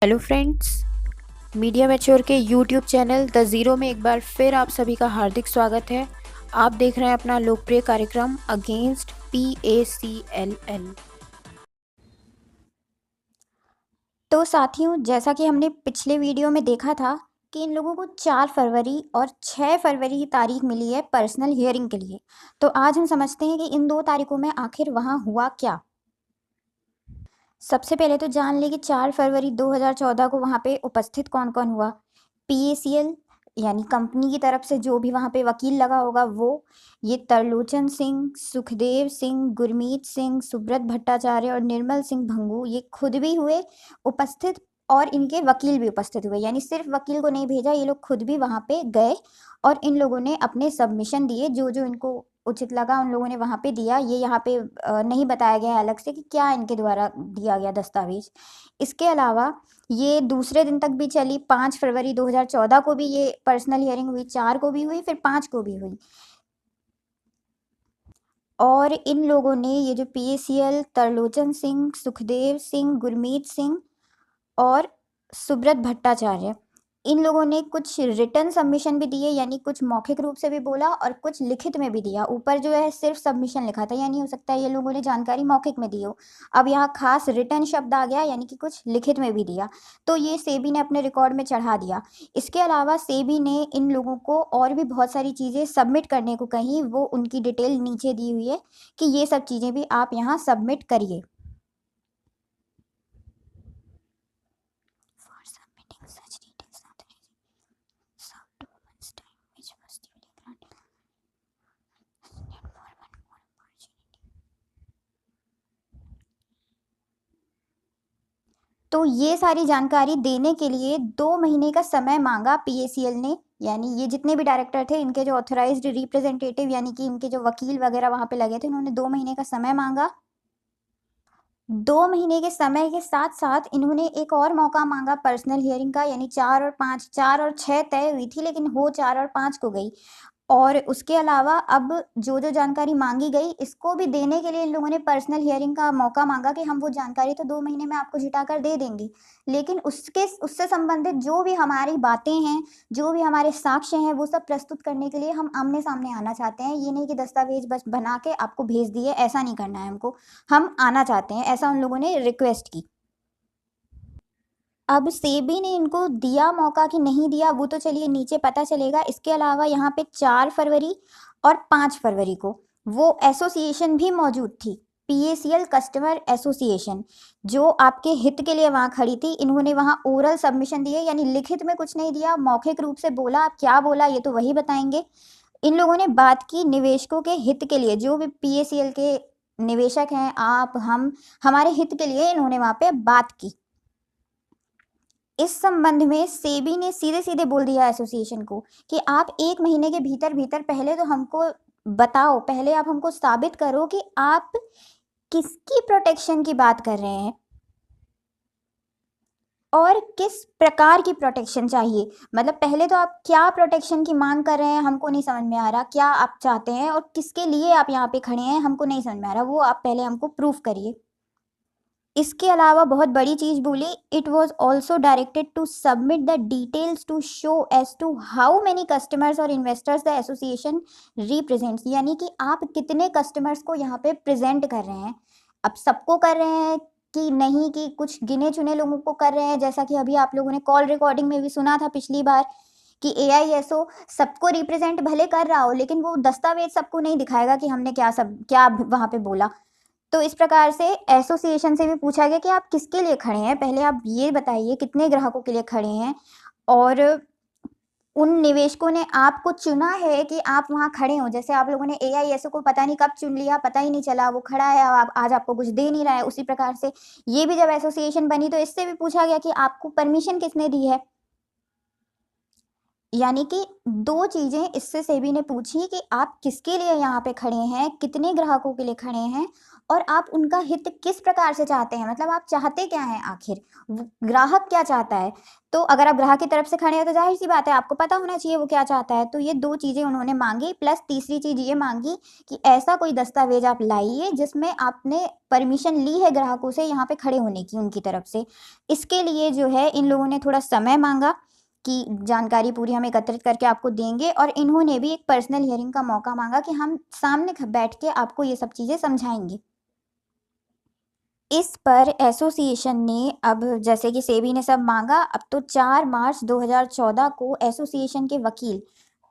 Hello friends, media mature के YouTube channel the zero में एक बार फिर आप सभी का हार्दिक स्वागत है। आप देख रहे हैं अपना लोकप्रिय कार्यक्रम अगेंस्ट PACLL। तो साथियों, जैसा कि हमने पिछले वीडियो में देखा था कि इन लोगों को 4 फरवरी और 6 फरवरी की तारीख मिली है पर्सनल हियरिंग के लिए। तो आज हम समझते हैं कि इन 2 तारीखों में आखिर वहाँ हुआ क्या। सबसे पहले तो जान लें कि 4 फरवरी 2014 को वहाँ पे उपस्थित कौन कौन हुआ। PACL यानी कंपनी की तरफ से जो भी वहाँ पे वकील लगा होगा वो, ये तरलोचन सिंह, सुखदेव सिंह, गुरमीत सिंह, सुब्रत भट्टाचार्य और निर्मल सिंह भंगू ये खुद भी हुए उपस्थित और इनके वकील भी उपस्थित हुए। यानी सिर्फ वकील को नहीं भेजा, ये लोग खुद भी वहाँ पे गए और इन लोगों ने अपने सबमिशन दिए, जो जो इनको उचित लगा उन लोगों ने वहाँ पे दिया। ये यहाँ पे नहीं बताया गया है अलग से कि क्या इनके द्वारा दिया गया दस्तावेज। इसके अलावा ये दूसरे दिन तक भी चली। 5 फरवरी 2014 को भी ये पर्सनल हियरिंग हुई, 4 को भी हुई, फिर 5 को भी हुई। और इन लोगों ने ये जो PACL तरलोचन सिंह, सुखदेव सिंह, गुरमीत सिंह और सुब्रत भट्टाचार्य, इन लोगों ने कुछ रिटन सबमिशन भी दिए, यानी कुछ मौखिक रूप से भी बोला और कुछ लिखित में भी दिया। ऊपर जो है सिर्फ सबमिशन लिखा था, यानी हो सकता है ये लोगों ने जानकारी मौखिक में दी हो। अब यहाँ खास रिटन शब्द आ गया, यानी कि कुछ लिखित में भी दिया। तो ये सेबी ने अपने रिकॉर्ड में चढ़ा दिया। इसके अलावा सेबी ने इन लोगों को और भी बहुत सारी चीज़ें सबमिट करने को कही, वो उनकी डिटेल नीचे दी हुई है कि ये सब चीज़ें भी आप यहाँ सबमिट करिए। तो ये सारी जानकारी देने के लिए 2 महीने का समय मांगा PACL ने। यानी ये जितने भी डायरेक्टर थे, इनके जो ऑथराइज्ड रिप्रेजेंटेटिव यानी कि इनके जो वकील वगैरह वहाँ पे लगे थे, इन्होंने 2 महीने का समय मांगा। 2 महीने के समय के साथ साथ इन्होंने एक और मौका मांगा पर्सनल हियरिंग का, यानी 4 और 5, 4 और 6 तय हुई थी लेकिन हो 4 और 5 को गई। और उसके अलावा अब जो जानकारी मांगी गई, इसको भी देने के लिए इन लोगों ने पर्सनल हियरिंग का मौका मांगा कि हम वो जानकारी तो 2 महीने में आपको जुटाकर दे देंगे, लेकिन उससे संबंधित जो भी हमारी बातें हैं, जो भी हमारे साक्ष्य हैं, वो सब प्रस्तुत करने के लिए हम आमने-सामने आना चाहते हैं। ये नहीं कि दस्तावेज बस बना के आपको भेज दिए, ऐसा नहीं करना है हमको। हम आना चाहते हैं, ऐसा उन लोगों ने रिक्वेस्ट की। अब सेबी ने इनको दिया मौका कि नहीं दिया, वो तो चलिए नीचे पता चलेगा। इसके अलावा यहाँ पे 4 फरवरी और 5 फरवरी को वो एसोसिएशन भी मौजूद थी, PACL कस्टमर एसोसिएशन, जो आपके हित के लिए वहाँ खड़ी थी। इन्होंने वहाँ ओरल सबमिशन दिए, यानी लिखित में कुछ नहीं दिया, मौखिक रूप से बोला। अब क्या बोला ये तो वही बताएंगे। इन लोगों ने बात की निवेशकों के हित के लिए, जो भी PACL के निवेशक हैं, आप, हम, हमारे हित के लिए इन्होंने वहाँ पे बात की। इस संबंध में सेबी ने सीधे-सीधे बोल दिया एसोसिएशन को कि आप 1 महीने के भीतर-भीतर पहले तो हमको बताओ, पहले आप हमको साबित करो कि आप किसकी प्रोटेक्शन की बात कर रहे हैं और किस प्रकार की प्रोटेक्शन चाहिए। मतलब पहले तो आप क्या प्रोटेक्शन की मांग कर रहे हैं, हमको नहीं समझ में आ रहा। क्या आप चाहते हैं और किसके लिए आप यहाँ पे खड़े हैं, हमको नहीं समझ में आ रहा। वो आप पहले हमको प्रूफ करिए। इसके अलावा बहुत बड़ी चीज़ बोली, it was also directed to submit the details to show as to how many customers और इन्वेस्टर्स द एसोसिएशन रिप्रेजेंट्स। यानी कि आप कितने कस्टमर्स को यहाँ पे प्रेजेंट कर रहे हैं। अब सबको कर रहे हैं कि नहीं, कि कुछ गिने चुने लोगों को कर रहे हैं, जैसा कि अभी आप लोगों ने कॉल रिकॉर्डिंग में भी सुना था पिछली बार कि AISO सबको रिप्रेजेंट भले कर रहा हो, लेकिन वो दस्तावेज सबको नहीं दिखाएगा कि हमने क्या वहाँ पे बोला। तो इस प्रकार से एसोसिएशन से भी पूछा गया कि आप किसके लिए खड़े हैं, पहले आप ये बताइए कितने ग्राहकों के लिए खड़े हैं और उन निवेशकों ने आपको चुना है कि आप वहाँ खड़े हो। जैसे आप लोगों ने AISO को पता नहीं कब चुन लिया, पता ही नहीं चला, वो खड़ा है, अब आज आपको कुछ दे नहीं रहा है। उसी प्रकार से ये भी जब एसोसिएशन बनी तो इससे भी पूछा गया कि आपको परमिशन किसने दी है। यानी कि 2 चीज़ें इससे सेबी ने पूछी कि आप किसके लिए यहाँ पे खड़े हैं, कितने ग्राहकों के लिए खड़े हैं और आप उनका हित किस प्रकार से चाहते हैं, मतलब आप चाहते क्या हैं आखिर? ग्राहक क्या चाहता है? तो अगर आप ग्राहक की तरफ से खड़े हैं तो ज़ाहिर-सी बात है आपको पता होना चाहिए वो क्या चाहता है। तो ये 2 चीज़ें उन्होंने माँगी, प्लस तीसरी चीज़ ये माँगी कि ऐसा कोई दस्तावेज़ आप लाइए जिसमें आपने परमिशन ली है ग्राहकों से यहाँ पे खड़े होने की उनकी तरफ से। इसके लिए जो है इन लोगों ने थोड़ा समय माँगा कि जानकारी पूरी हम एकत्रित करके आपको देंगे, और इन्होंने भी एक पर्सनल हियरिंग का मौका माँगा कि हम सामने बैठ के आपको ये सब चीज़ें समझाएँगे। इस पर एसोसिएशन ने, अब जैसे कि सेबी ने सब माँगा, अब तो 4 मार्च 2014 को एसोसिएशन के वकील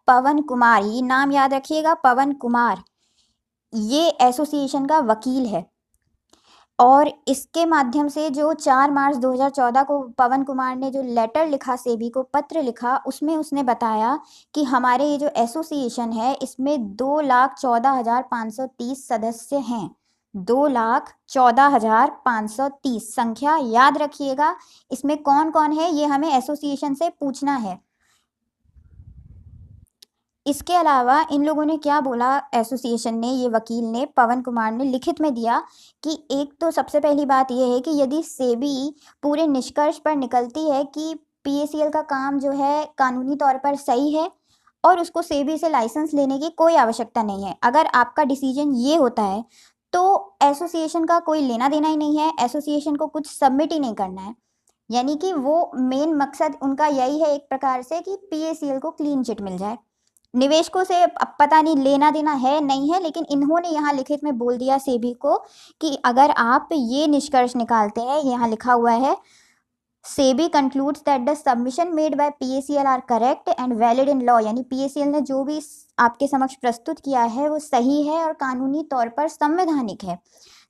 पवन कुमार, ये नाम याद रखिएगा, पवन कुमार, ये एसोसिएशन का वकील है। और इसके माध्यम से जो 4 मार्च 2014 को पवन कुमार ने जो लेटर लिखा, सेबी को पत्र लिखा, उसमें उसने बताया कि हमारे ये जो एसोसिएशन है इसमें 2,14,530 सदस्य हैं। 2,14,530 संख्या याद रखिएगा। इसमें कौन-कौन है ये हमें एसोसिएशन से पूछना है। इसके अलावा इन लोगों ने क्या बोला, एसोसिएशन ने, ये वकील ने, पवन कुमार ने लिखित में दिया कि एक तो सबसे पहली बात ये है कि यदि सेबी पूरे निष्कर्ष पर निकलती है कि पीएसीएल का काम जो है कानूनी तौर पर सही है और उसको सेबी से लाइसेंस लेने की कोई आवश्यकता नहीं है, अगर आपका डिसीजन ये होता है तो एसोसिएशन का कोई लेना देना ही नहीं है, एसोसिएशन को कुछ सबमिट ही नहीं करना है। यानी कि वो मेन मकसद उनका यही है एक प्रकार से कि पीएसीएल को क्लीन चिट मिल जाए। निवेशकों से अब पता नहीं लेना देना है नहीं है, लेकिन इन्होंने यहाँ लिखित में बोल दिया सेबी को कि अगर आप ये निष्कर्ष निकालते हैं, यहाँ लिखा हुआ है, SEBI concludes that the submission made by PACL are correct and valid in law, यानी पीएसीएल ने जो भी आपके समक्ष प्रस्तुत किया है वो सही है और कानूनी तौर पर संवैधानिक है।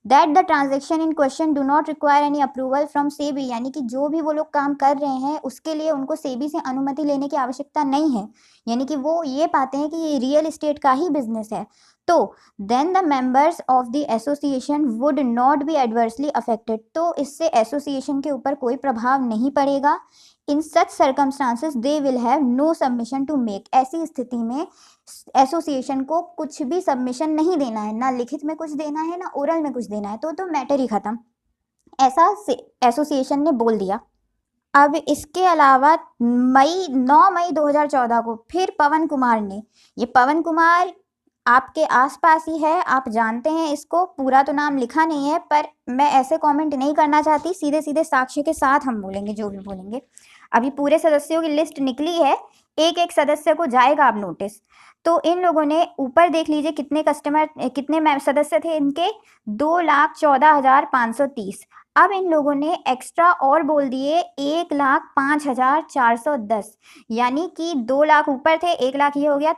That the transaction in question do not require any approval from SEBI, यानी कि जो भी वो लोग काम कर रहे हैं उसके लिए उनको सेबी से अनुमति लेने की आवश्यकता नहीं है, यानी कि वो ये पाते हैं कि ये रियल एस्टेट का ही बिजनेस है। तो then the members of the association would not be adversely affected, तो इससे एसोसिएशन के ऊपर कोई प्रभाव नहीं पड़ेगा। In such circumstances they will have no submission to make, ऐसी स्थिति में एसोसिएशन को कुछ भी सबमिशन नहीं देना है, ना लिखित में कुछ देना है ना ओरल में कुछ देना है, तो मैटर ही खत्म, ऐसा एसोसिएशन ने बोल दिया। अब इसके अलावा 9 मई 2014 को फिर पवन कुमार ने, ये पवन कुमार आपके आसपास ही है, आप जानते हैं इसको, पूरा तो नाम लिखा नहीं है, पर मैं ऐसे कमेंट नहीं करना चाहती, सीधे सीधे साक्ष्य के साथ हम बोलेंगे जो भी बोलेंगे। अभी पूरे सदस्यों की लिस्ट निकली है, एक एक सदस्य को जाएगा अब नोटिस। तो इन लोगों ने ऊपर देख लीजिए कितने सदस्य थे इनके, 2,14,530। अब इन लोगों ने एक्स्ट्रा और बोल दिए 1,05,410, यानी कि 2 लाख ऊपर थे, 1 लाख ये हो गया,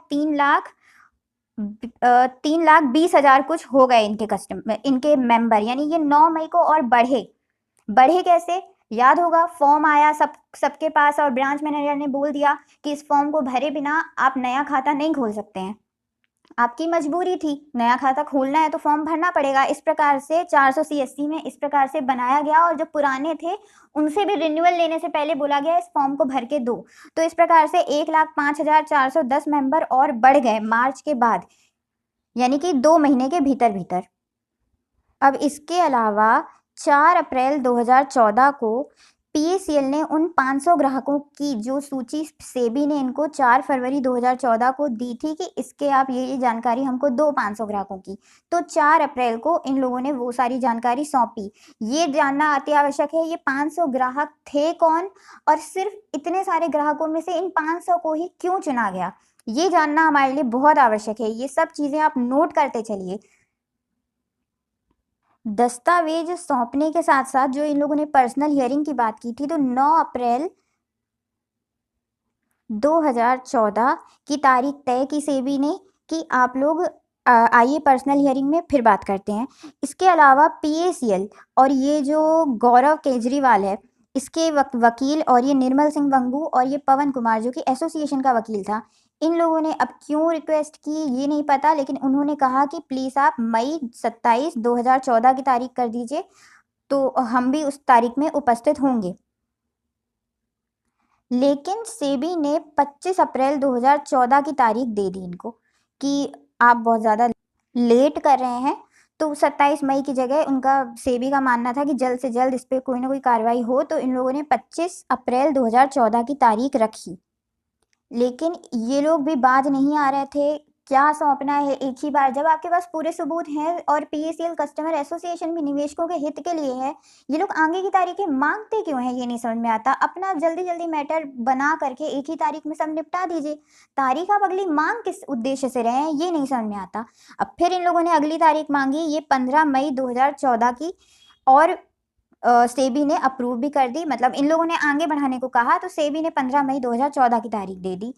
3,20,000 कुछ हो गए इनके मेंबर, यानी ये 9 मई को और बढ़े कैसे, याद होगा, फॉर्म आया सबके पास और ब्रांच मैनेजर ने बोल दिया कि इस फॉर्म को भरे बिना आप नया खाता नहीं खोल सकते हैं, आपकी मजबूरी थी, नया खाता खोलना है तो फॉर्म भरना पड़ेगा। इस प्रकार से 400 CSC में इस प्रकार से बनाया गया, और जो पुराने थे उनसे भी रिन्यूअल लेने से पहले बोला गया इस फॉर्म को भर के दो। तो इस प्रकार से 1,05,410 मेंबर और बढ़ गए मार्च के बाद, यानी कि 2 महीने के भीतर। अब इसके अलावा 4 अप्रैल 2014 को पीएसीएल ने उन 500 ग्राहकों की जो सूची सेबी ने इनको 4 फरवरी 2014 को दी थी कि इसके आप ये जानकारी हमको दो 500 ग्राहकों की, तो 4 अप्रैल को इन लोगों ने वो सारी जानकारी सौंपी। ये जानना अति आवश्यक है, ये 500 ग्राहक थे कौन और सिर्फ इतने सारे ग्राहकों में से इन 500 को ही क्यों चुना गया, ये जानना हमारे लिए बहुत आवश्यक है। ये सब चीज़ें आप नोट करते चलिए। दस्तावेज सौंपने के साथ साथ जो इन लोगों ने पर्सनल हियरिंग की बात की थी, तो 9 अप्रैल 2014 की तारीख तय की सेबी ने कि आप लोग आइए पर्सनल हियरिंग में फिर बात करते हैं। इसके अलावा पीएसीएल और ये जो गौरव केजरीवाल है, इसके वकील, और ये निर्मल सिंह वंगू और ये पवन कुमार जो कि एसोसिएशन का वकील था, इन लोगों ने अब क्यों रिक्वेस्ट की ये नहीं पता, लेकिन उन्होंने कहा कि प्लीज़ आप मई 27, 2014 की तारीख कर दीजिए, तो हम भी उस तारीख में उपस्थित होंगे। लेकिन सेबी ने 25 अप्रैल 2014 की तारीख दे दी इनको कि आप बहुत ज़्यादा लेट कर रहे हैं। तो 27 मई की जगह उनका सेबी का मानना था कि जल्द से जल्द इस पे कोई ना कोई कार्रवाई हो, तो इन लोगों ने 25 अप्रैल 2014 की तारीख रखी। लेकिन ये लोग भी बाज नहीं आ रहे थे। क्या सौंपना है एक ही बार, जब आपके पास पूरे सबूत हैं और पीएसीएल कस्टमर एसोसिएशन भी निवेशकों के हित के लिए है, ये लोग आगे की तारीखें मांगते क्यों हैं, ये नहीं समझ में आता। अपना जल्दी जल्दी मैटर बना करके एक ही तारीख में सब निपटा दीजिए। तारीख आप अगली मांग किस उद्देश्य से रहे हैं, ये नहीं समझ में आता। अब फिर इन लोगों ने अगली तारीख मांगी, ये 15 मई 2014 की, और सेबी ने अप्रूव भी कर दी। मतलब इन लोगों ने आगे बढ़ाने को कहा, तो सेबी ने 15 मई 2014 की तारीख दे दी।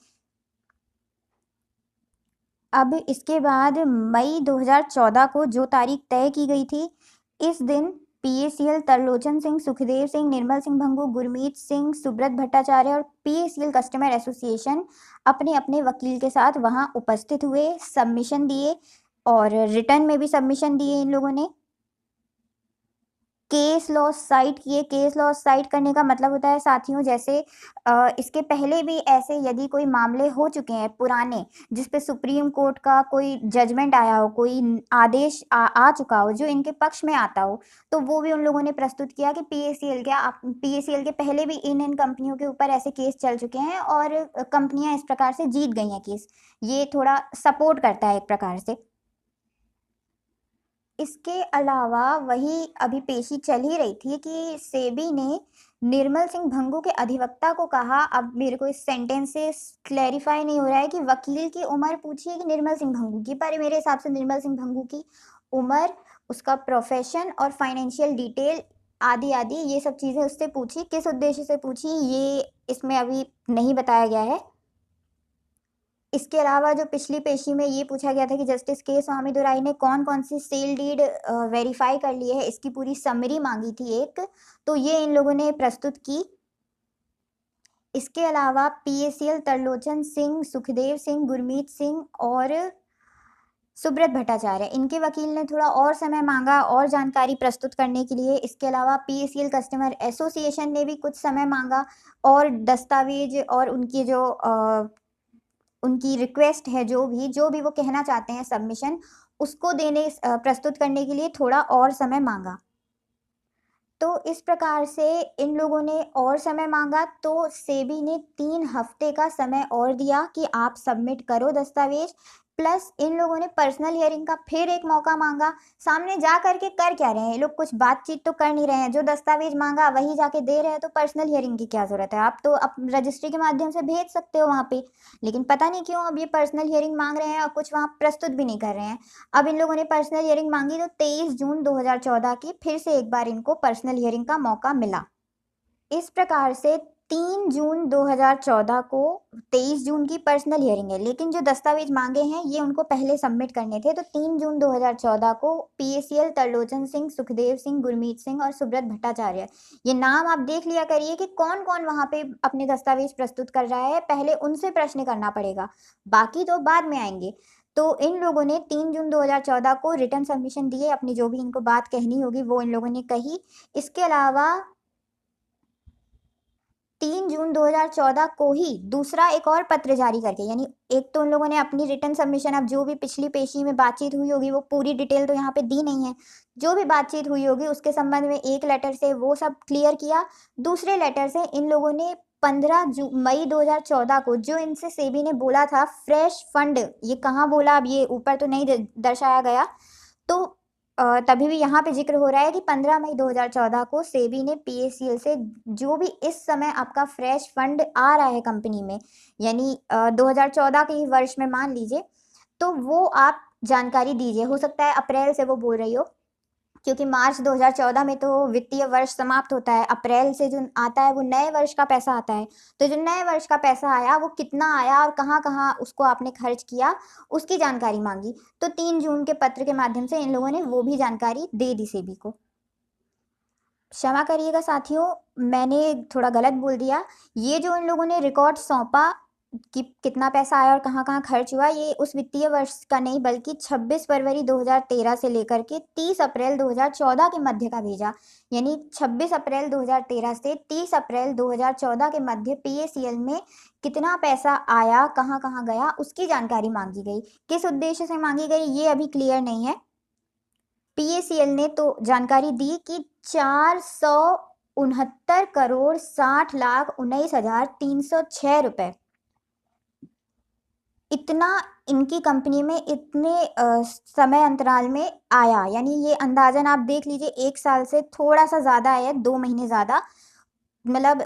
अब इसके बाद मई 2014 को जो तारीख तय की गई थी, इस दिन पीएसीएल तरलोचन सिंह, सुखदेव सिंह, निर्मल सिंह भंगू, गुरमीत सिंह, सुब्रत भट्टाचार्य और पीएसीएल कस्टमर एसोसिएशन अपने अपने वकील के साथ वहां उपस्थित हुए, सबमिशन दिए और रिटर्न में भी सबमिशन दिए इन लोगों ने। केस लॉ साइट किए। केस लॉ साइट करने का मतलब होता है साथियों, जैसे इसके पहले भी ऐसे यदि कोई मामले हो चुके हैं पुराने, जिस पे सुप्रीम कोर्ट का कोई जजमेंट आया हो, कोई आदेश आ चुका हो जो इनके पक्ष में आता हो, तो वो भी उन लोगों ने प्रस्तुत किया कि पीएसीएल के पहले भी इन कंपनियों के ऊपर ऐसे केस चल चुके हैं और कंपनियां इस प्रकार से जीत गई हैं केस। ये थोड़ा सपोर्ट करता है एक प्रकार से। इसके अलावा वही अभी पेशी चल ही रही थी कि सेबी ने निर्मल सिंह भंगू के अधिवक्ता को कहा, अब मेरे को इस सेंटेंस से क्लैरिफाई नहीं हो रहा है कि वकील की उम्र पूछी है कि निर्मल सिंह भंगू की, पर मेरे हिसाब से निर्मल सिंह भंगू की उम्र, उसका प्रोफेशन और फाइनेंशियल डिटेल आदि आदि ये सब चीज़ें उससे पूछी। किस उद्देश्य से पूछी ये इसमें अभी नहीं बताया गया है। इसके अलावा जो पिछली पेशी में ये पूछा गया था कि जस्टिस के स्वामी दुराई ने कौन कौन सी सेल डीड वेरीफाई कर ली है, इसकी पूरी समरी मांगी थी एक, तो ये इन लोगों ने प्रस्तुत की। इसके अलावा पीएसीएल तरलोचन सिंह, सुखदेव सिंह, गुरमीत सिंह और सुब्रत भट्टाचार्य, इनके वकील ने थोड़ा और समय मांगा और जानकारी प्रस्तुत करने के लिए। इसके अलावा पीएसीएल कस्टमर एसोसिएशन ने भी कुछ समय मांगा और दस्तावेज और उनकी जो उनकी रिक्वेस्ट है, जो भी वो कहना चाहते हैं सबमिशन, उसको देने प्रस्तुत करने के लिए थोड़ा और समय मांगा। तो इस प्रकार से इन लोगों ने और समय मांगा, तो सेबी ने 3 हफ्ते का समय और दिया कि आप सबमिट करो दस्तावेज। प्लस इन लोगों ने पर्सनल हियरिंग का फिर एक मौका मांगा। सामने जा करके कर क्या रहे हैं ये लोग, कुछ बातचीत तो कर नहीं रहे हैं। जो दस्तावेज मांगा वही जाके दे रहे हैं, तो पर्सनल हियरिंग की क्या जरूरत है। आप तो रजिस्ट्री के माध्यम से भेज सकते हो वहाँ पे, लेकिन पता नहीं क्यों अब ये पर्सनल हियरिंग मांग रहे हैं और कुछ वहाँ प्रस्तुत भी नहीं कर रहे हैं। अब इन लोगों ने पर्सनल हियरिंग मांगी, तो 23 जून 2014 की फिर से एक बार इनको पर्सनल हियरिंग का मौका मिला। इस प्रकार से 3 जून 2014 को 23 जून की पर्सनल हियरिंग है, लेकिन जो दस्तावेज मांगे हैं ये उनको पहले सबमिट करने थे। तो 3 जून 2014 को पीएसीएल तरलोचन सिंह, सुखदेव सिंह, गुरमीत सिंह और सुब्रत भट्टाचार्य, ये नाम आप देख लिया करिए कि कौन कौन वहां पे अपने दस्तावेज प्रस्तुत कर रहा है, पहले उनसे प्रश्न करना पड़ेगा, बाकी तो बाद में आएंगे। तो इन लोगों ने 3 जून 2014 को रिटर्न सबमिशन दिए, अपनी जो भी इनको बात कहनी होगी वो इन लोगों ने कही। इसके अलावा 3 जून 2014 को ही दूसरा एक और पत्र जारी करके, यानी एक तो उन लोगों ने अपनी रिटर्न सबमिशन, अब जो भी पिछली पेशी में बातचीत हुई होगी वो पूरी डिटेल तो यहाँ पे दी नहीं है, जो भी बातचीत हुई होगी उसके संबंध में एक लेटर से वो सब क्लियर किया। दूसरे लेटर से इन लोगों ने 15 मई 2014 को जो इनसे सेबी ने बोला था फ्रेश फंड, ये कहाँ बोला अब ये ऊपर तो नहीं दर्शाया गया, तो तभी भी यहाँ पे जिक्र हो रहा है कि 15 मई 2014 को सेबी ने पीएसीएल से जो भी इस समय आपका फ्रेश फंड आ रहा है कंपनी में, यानी 2014 के ही वर्ष में मान लीजिए, तो वो आप जानकारी दीजिए। हो सकता है अप्रैल से वो बोल रही हो, क्योंकि मार्च 2014 में तो वित्तीय वर्ष समाप्त होता है, अप्रैल से जो आता है वो नए वर्ष का पैसा आता है। तो जो नए वर्ष का पैसा आया वो कितना आया और कहाँ कहाँ उसको आपने खर्च किया, उसकी जानकारी मांगी। तो 3 जून के पत्र के माध्यम से इन लोगों ने वो भी जानकारी दे दी सेबी को। क्षमा करिएगा साथियों, मैंने थोड़ा गलत बोल दिया। ये जो इन लोगों ने रिकॉर्ड सौंपा कि कितना पैसा आया और कहाँ-कहाँ खर्च हुआ, ये उस वित्तीय वर्ष का नहीं बल्कि 26 फरवरी 2013 से लेकर के 30 अप्रैल 2014 के मध्य का भेजा। यानी 26 अप्रैल 2013 से 30 अप्रैल 2014 के मध्य पीएसीएल में कितना पैसा आया, कहाँ-कहाँ गया, उसकी जानकारी माँगी गई। किस उद्देश्य से माँगी गई, ये अभी क्लियर नहीं है। पीएसीएल ने तो जानकारी दी कि 469,60,19,306 रुपए इतना इनकी कंपनी में इतने समय अंतराल में आया। यानी ये अंदाज़न आप देख लीजिए 1 साल से थोड़ा-सा ज़्यादा है, 2 महीने ज़्यादा, मतलब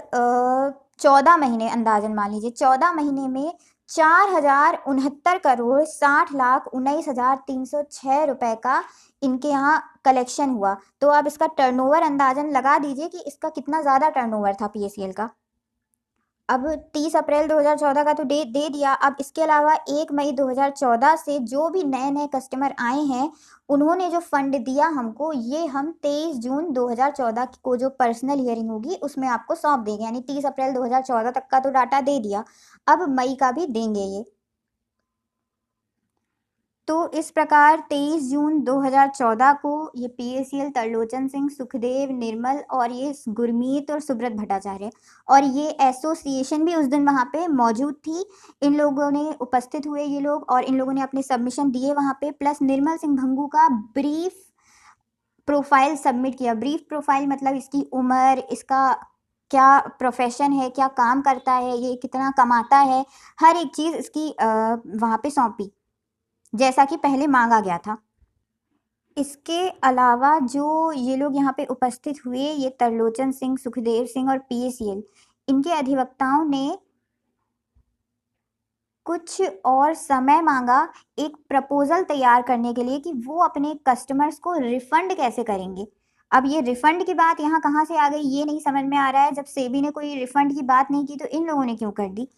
14 महीने अंदाज़न मान लीजिए। 14 महीने में 4,69,60,19,306 रुपए का इनके यहाँ कलेक्शन हुआ। तो आप इसका टर्नओवर अंदाज़न लगा दीजिए कि इसका कितना ज़्यादा टर्नओवर था पीएसीएल का। अब 30 अप्रैल 2014 का तो दे दिया। अब इसके अलावा 1 मई 2014 से जो भी नए-नए कस्टमर आए हैं, उन्होंने जो फंड दिया हमको, ये हम 23 जून 2014 को जो पर्सनल हियरिंग होगी, उसमें आपको सौंप देंगे। यानी 30 अप्रैल 2014 तक का तो डाटा दे दिया, अब मई का भी देंगे ये। तो इस प्रकार 23 जून 2014 को ये पीएसीएल तरलोचन सिंह, सुखदेव, निर्मल और ये गुरमीत और सुब्रत भट्टाचार्य और ये एसोसिएशन भी उस दिन वहाँ पे मौजूद थी। इन लोगों ने उपस्थित हुए ये लोग और इन लोगों ने अपने सबमिशन दिए वहाँ पे, प्लस निर्मल सिंह भंगू का ब्रीफ प्रोफाइल सबमिट किया। ब्रीफ प्रोफाइल मतलब इसकी उम्र, इसका क्या प्रोफेशन है, क्या काम करता है, ये कितना कमाता है, हर एक चीज़ इसकी वहाँ पे सौंपी, जैसा कि पहले मांगा गया था। इसके अलावा जो ये लोग यहाँ पे उपस्थित हुए, ये तरलोचन सिंह, सुखदेव सिंह और पीएसीएल, इनके अधिवक्ताओं ने कुछ और समय मांगा एक प्रपोजल तैयार करने के लिए कि वो अपने कस्टमर्स को रिफंड कैसे करेंगे। अब ये रिफंड की बात यहाँ कहाँ से आ गई, ये नहीं समझ में आ रहा है। जब सेबी ने कोई रिफंड की बात नहीं की तो इन लोगों ने क्यों कर दी।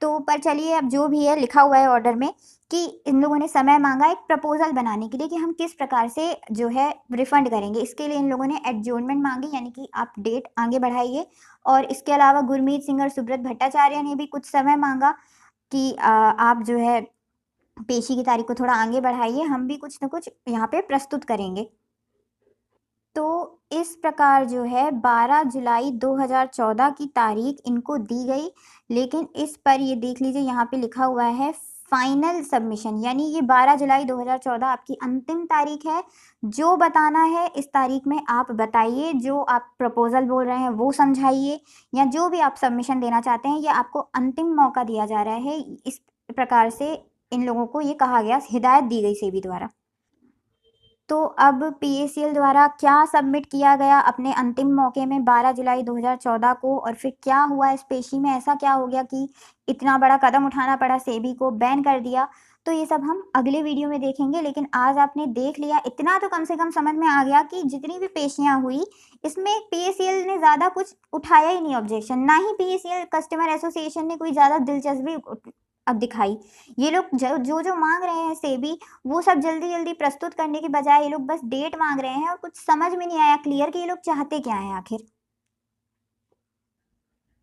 तो पर चलिए, अब जो भी है लिखा हुआ है ऑर्डर में कि इन लोगों ने समय मांगा एक प्रपोजल बनाने के लिए कि हम किस प्रकार से जो है रिफंड करेंगे। इसके लिए इन लोगों ने एडजोर्नमेंट मांगी, यानी कि आप डेट आगे बढ़ाइए। और इसके अलावा गुरमीत सिंह और सुब्रत भट्टाचार्य ने भी कुछ समय मांगा कि आप जो है पेशी की तारीख को थोड़ा आगे बढ़ाइए, हम भी कुछ न कुछ यहाँ पे प्रस्तुत करेंगे। तो इस प्रकार जो है 12 जुलाई 2014 की तारीख इनको दी गई, लेकिन इस पर ये देख लीजिए यहाँ पे लिखा हुआ है फाइनल सबमिशन, यानी ये 12 जुलाई 2014 आपकी अंतिम तारीख है। जो बताना है इस तारीख में आप बताइए, जो आप प्रपोजल बोल रहे हैं वो समझाइए, या जो भी आप सबमिशन देना चाहते हैं, ये आपको अंतिम मौका दिया जा रहा है। इस प्रकार से इन लोगों को ये कहा गया, हिदायत दी गई सेबी द्वारा। तो अब पीएसीएल द्वारा क्या सबमिट किया गया अपने अंतिम मौके में 12 जुलाई 2014 को, और फिर क्या हुआ इस पेशी में, ऐसा क्या हो गया कि इतना बड़ा कदम उठाना पड़ा, सेबी को बैन कर दिया, तो ये सब हम अगले वीडियो में देखेंगे। लेकिन आज आपने देख लिया, इतना तो कम से कम समझ में आ गया कि जितनी भी पेशियां हुई इसमें पीएसीएल ने ज़्यादा कुछ उठाया ही नहीं ऑब्जेक्शन, ना ही पीएसीएल कस्टमर एसोसिएशन ने कोई ज़्यादा दिलचस्पी अब दिखाई। ये लोग जो मांग रहे हैं सेबी, वो सब जल्दी-जल्दी प्रस्तुत करने के बजाय ये लोग बस डेट मांग रहे हैं और कुछ समझ में नहीं आया क्लियर कि ये लोग चाहते क्या हैं आखिर।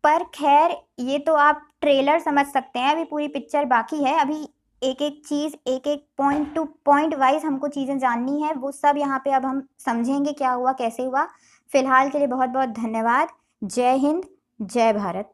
पर खैर, ये तो आप ट्रेलर समझ सकते हैं, अभी पूरी पिक्चर बाकी है। अभी एक-एक चीज़, एक-एक पॉइंट टू पॉइंट वाइज़ हमको चीज़ें जाननी है, वो सब यहाँ पे अब हम समझेंगे क्या हुआ, कैसे हुआ। फिलहाल के लिए बहुत-बहुत धन्यवाद। जय हिंद, जय भारत।